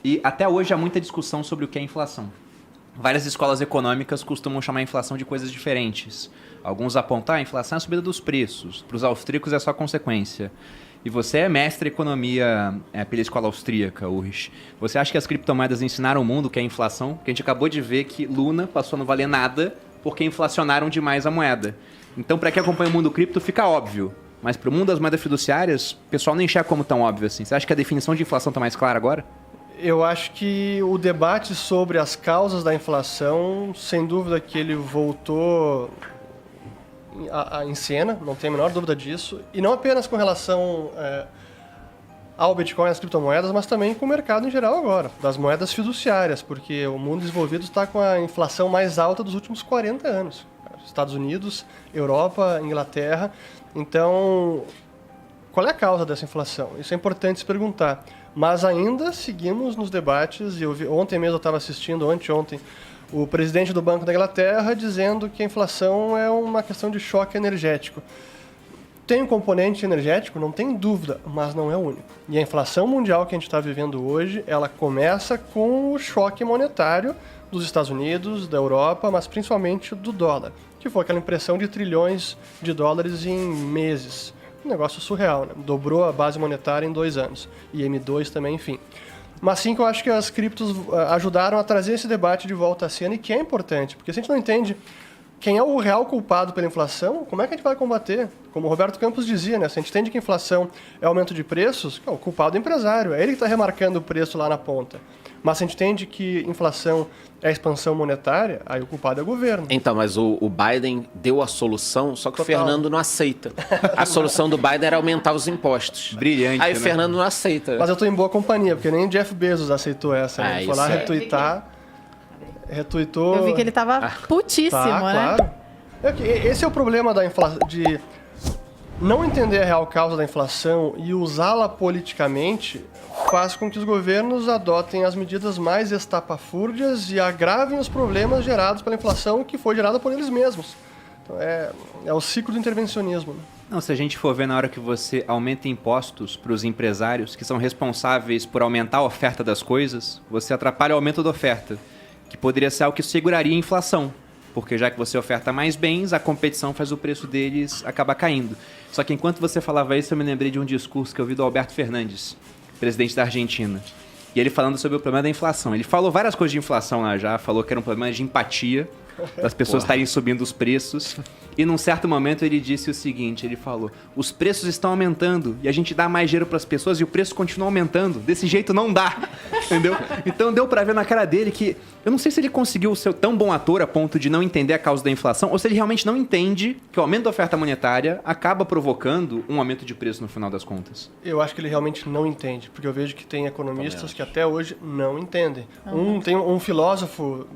E até hoje há muita discussão sobre o que é inflação. Várias escolas econômicas costumam chamar a inflação de coisas diferentes. Alguns apontam a inflação é a subida dos preços. Para os austríacos é só consequência. E você é mestre em economia pela escola austríaca, Ulrich. Você acha que as criptomoedas ensinaram o mundo o que é inflação? Porque a gente acabou de ver que Luna passou a não valer nada porque inflacionaram demais a moeda. Então, para quem acompanha o mundo cripto, fica óbvio. Mas para o mundo das moedas fiduciárias, o pessoal nem enxerga como tão óbvio assim. Você acha que a definição de inflação está mais clara agora? Eu acho que o debate sobre as causas da inflação, sem dúvida que ele voltou em cena, não tenho a menor dúvida disso, e não apenas com relação ao Bitcoin e às criptomoedas, mas também com o mercado em geral agora, das moedas fiduciárias, porque o mundo desenvolvido está com a inflação mais alta dos últimos 40 anos. Estados Unidos, Europa, Inglaterra. Então, qual é a causa dessa inflação? Isso é importante se perguntar. Mas ainda seguimos nos debates, e ontem mesmo eu estava assistindo, anteontem, o presidente do Banco da Inglaterra dizendo que a inflação é uma questão de choque energético. Tem um componente energético, não tem dúvida, mas não é o único. E a inflação mundial que a gente está vivendo hoje, ela começa com o choque monetário dos Estados Unidos, da Europa, mas principalmente do dólar, que foi aquela impressão de trilhões de dólares em meses. Um negócio surreal, né? Dobrou a base monetária em 2 anos. E M2 também, enfim. Mas sim que eu acho que as criptos ajudaram a trazer esse debate de volta à cena, e que é importante, porque se a gente não entende quem é o real culpado pela inflação, como é que a gente vai combater? Como o Roberto Campos dizia, né? Se a gente entende que a inflação é aumento de preços, o culpado é o empresário, é ele que está remarcando o preço lá na ponta. Mas se a gente entende que inflação é expansão monetária, aí o culpado é o governo. Então, mas o Biden deu a solução, só que Total. o Fernando não aceita. A solução do Biden era aumentar os impostos. Brilhante, Aí o né? Fernando não aceita. Mas eu estou em boa companhia, porque nem o Jeff Bezos aceitou essa. Né? Ele foi lá isso é. retweetou... Eu vi que ele tava putíssimo, né? Claro. Esse é o problema da inflação, de não entender a real causa da inflação e usá-la politicamente faz com que os governos adotem as medidas mais estapafúrdias e agravem os problemas gerados pela inflação que foi gerada por eles mesmos. Então é o ciclo do intervencionismo. Né? Não, se a gente for ver na hora que você aumenta impostos para os empresários, que são responsáveis por aumentar a oferta das coisas, você atrapalha o aumento da oferta, que poderia ser algo que seguraria a inflação. Porque já que você oferta mais bens, a competição faz o preço deles acabar caindo. Só que enquanto você falava isso, eu me lembrei de um discurso que eu vi do Alberto Fernandes, presidente da Argentina. E ele falando sobre o problema da inflação. Ele falou várias coisas de inflação lá já, falou que era um problema de empatia, das pessoas estarem subindo os preços. E num certo momento ele disse o seguinte, ele falou, os preços estão aumentando e a gente dá mais dinheiro para as pessoas e o preço continua aumentando. Desse jeito não dá, entendeu? Então deu para ver na cara dele que, eu não sei se ele conseguiu ser tão bom ator a ponto de não entender a causa da inflação, ou se ele realmente não entende que o aumento da oferta monetária acaba provocando um aumento de preço no final das contas. Eu acho que ele realmente não entende, porque eu vejo que tem economistas que até hoje não entendem. Tem um filósofo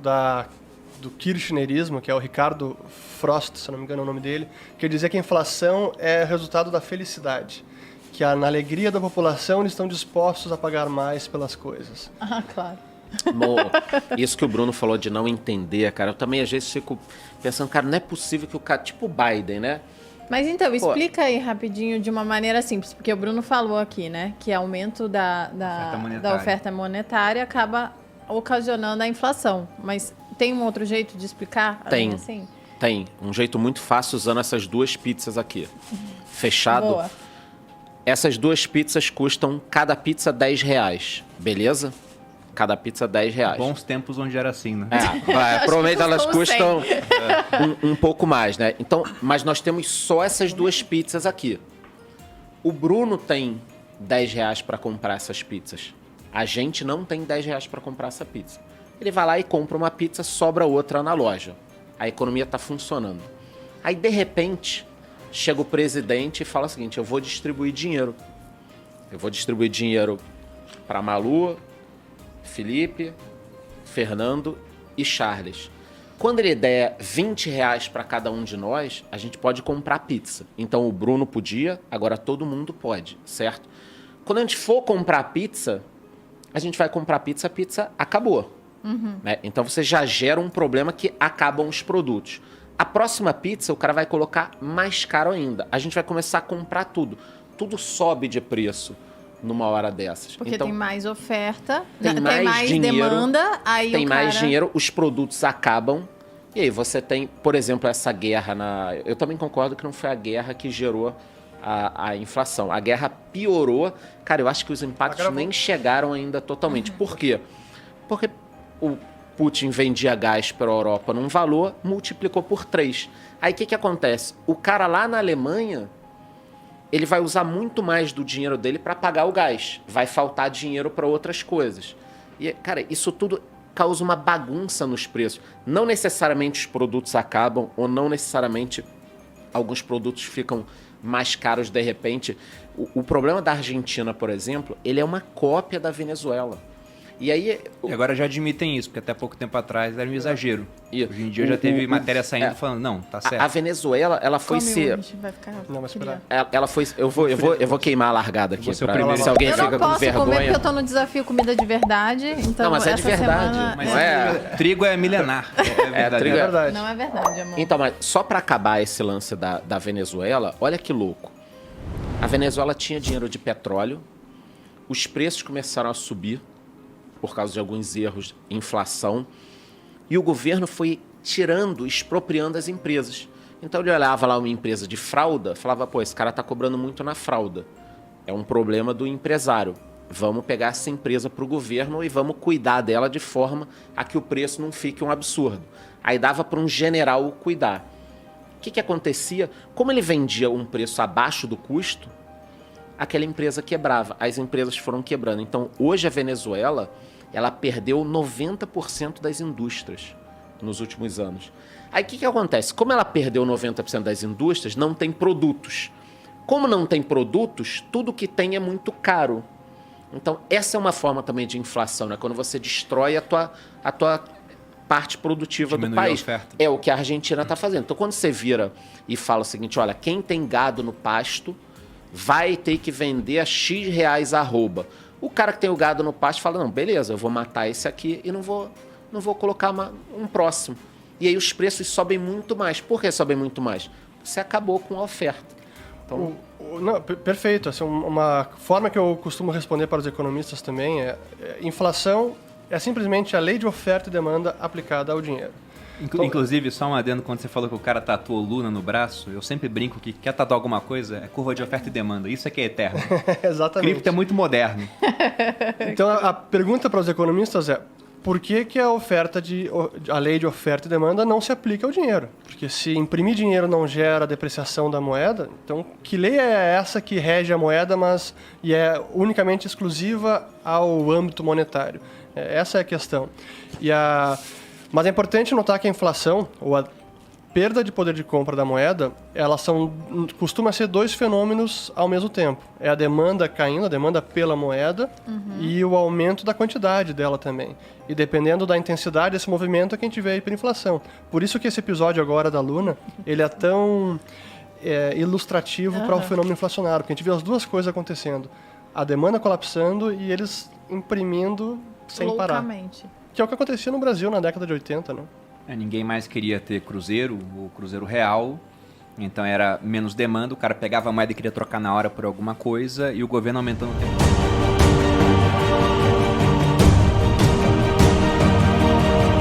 do kirchnerismo, que é o Ricardo Frost, se não me engano é o nome dele, que dizia que a inflação é resultado da felicidade, que na alegria da população eles estão dispostos a pagar mais pelas coisas. Ah, claro. Isso que o Bruno falou de não entender, cara, eu também às vezes fico pensando, cara, não é possível que o cara, tipo o Biden, né? Mas então, explica aí rapidinho de uma maneira simples, porque o Bruno falou aqui, né, que aumento da oferta monetária acaba ocasionando a inflação. Mas tem um outro jeito de explicar? Tem. Assim? Tem. Um jeito muito fácil usando essas 2 pizzas aqui. Fechado. Boa. Essas 2 pizzas custam cada pizza R$10, beleza? Cada pizza R$10. Bons tempos onde era assim, né? Provavelmente elas custam custam um pouco mais, né? Então, mas nós temos só essas 2 pizzas aqui. O Bruno tem R$10 para comprar essas pizzas. A gente não tem R$10 para comprar essa pizza. Ele vai lá e compra uma pizza, sobra outra na loja. A economia está funcionando. Aí, de repente, chega o presidente e fala o seguinte, eu vou distribuir dinheiro. Eu vou distribuir dinheiro para Malu, Felipe, Fernando e Charles. Quando ele der R$20 para cada um de nós, a gente pode comprar pizza. Então, o Bruno podia, agora todo mundo pode, certo? Quando a gente for comprar pizza, a gente vai comprar pizza, a pizza acabou. Né? Então você já gera um problema que acabam os produtos. A próxima pizza o cara vai colocar mais caro ainda. A gente vai começar a comprar tudo. Tudo sobe de preço. numa hora dessas. Porque então, tem mais oferta, tem mais dinheiro, demanda, aí tem o mais cara... dinheiro, os produtos acabam. E aí você tem, por exemplo, essa guerra na... Eu também concordo que não foi a guerra que gerou a inflação. A guerra piorou. Cara, eu acho que os impactos nem chegaram ainda totalmente. Por quê? Porque o Putin vendia gás para a Europa num valor, multiplicou por 3. Aí o que acontece? O cara lá na Alemanha, ele vai usar muito mais do dinheiro dele para pagar o gás. Vai faltar dinheiro para outras coisas. E, cara, isso tudo causa uma bagunça nos preços. Não necessariamente os produtos acabam, ou não necessariamente alguns produtos ficam mais caros de repente. O problema da Argentina, por exemplo, ele é uma cópia da Venezuela. E aí... E agora já admitem isso, porque até pouco tempo atrás era um exagero. E hoje em dia já teve matéria saindo falando, não, tá certo. A Venezuela, ela foi ser... Não, mas espera. Ela foi... Eu vou queimar a largada aqui. Pra, se alguém eu fica não posso com vergonha. comer porque eu tô no desafio comida de verdade. Então não, mas é de verdade. Semana... Mas trigo é milenar. Trigo é verdade. Não é verdade, amor. Então, mas só para acabar esse lance da Venezuela, olha que louco. A Venezuela tinha dinheiro de petróleo, os preços começaram a subir por causa de alguns erros, inflação, e o governo foi tirando, expropriando as empresas. Então ele olhava lá uma empresa de fralda, falava, pô, esse cara tá cobrando muito na fralda. É um problema do empresário. Vamos pegar essa empresa para o governo e vamos cuidar dela de forma a que o preço não fique um absurdo. Aí dava para um general cuidar. O que acontecia? Como ele vendia um preço abaixo do custo, aquela empresa quebrava. As empresas foram quebrando. Então, hoje a Venezuela, ela perdeu 90% das indústrias nos últimos anos. Aí o que acontece? Como ela perdeu 90% das indústrias, não tem produtos. Como não tem produtos, tudo que tem é muito caro. Então, essa é uma forma também de inflação, né? Quando você destrói a tua parte produtiva do país. É o que a Argentina está fazendo. Então, quando você vira e fala o seguinte, olha, quem tem gado no pasto vai ter que vender a X reais arroba. O cara que tem o gado no pasto fala, não, beleza, eu vou matar esse aqui e não vou colocar um próximo. E aí os preços sobem muito mais. Por que sobem muito mais? Você acabou com a oferta. Então... Não, perfeito. Assim, uma forma que eu costumo responder para os economistas também inflação é simplesmente a lei de oferta e demanda aplicada ao dinheiro. Inclusive, só um adendo, quando você falou que o cara tatuou Luna no braço, eu sempre brinco que quer tatuar alguma coisa, é curva de oferta e demanda. Isso é que é eterno. Exatamente. Cripto é muito moderno. Então, a pergunta para os economistas é, por que a lei de oferta e demanda não se aplica ao dinheiro? Porque se imprimir dinheiro não gera depreciação da moeda, então que lei é essa que rege a moeda, e é unicamente exclusiva ao âmbito monetário? Essa é a questão. Mas é importante notar que a inflação, ou a perda de poder de compra da moeda, costuma ser dois fenômenos ao mesmo tempo. É a demanda caindo, a demanda pela moeda, e o aumento da quantidade dela também. E dependendo da intensidade desse movimento é que a gente vê a hiperinflação. Por isso que esse episódio agora da Luna, ele é tão ilustrativo para o fenômeno inflacionário, porque a gente vê as duas coisas acontecendo. A demanda colapsando e eles imprimindo sem loucamente parar. Que é o que acontecia no Brasil na década de 80, né? Ninguém mais queria ter cruzeiro, o cruzeiro real. Então era menos demanda, o cara pegava a moeda e queria trocar na hora por alguma coisa e o governo aumentando o tempo.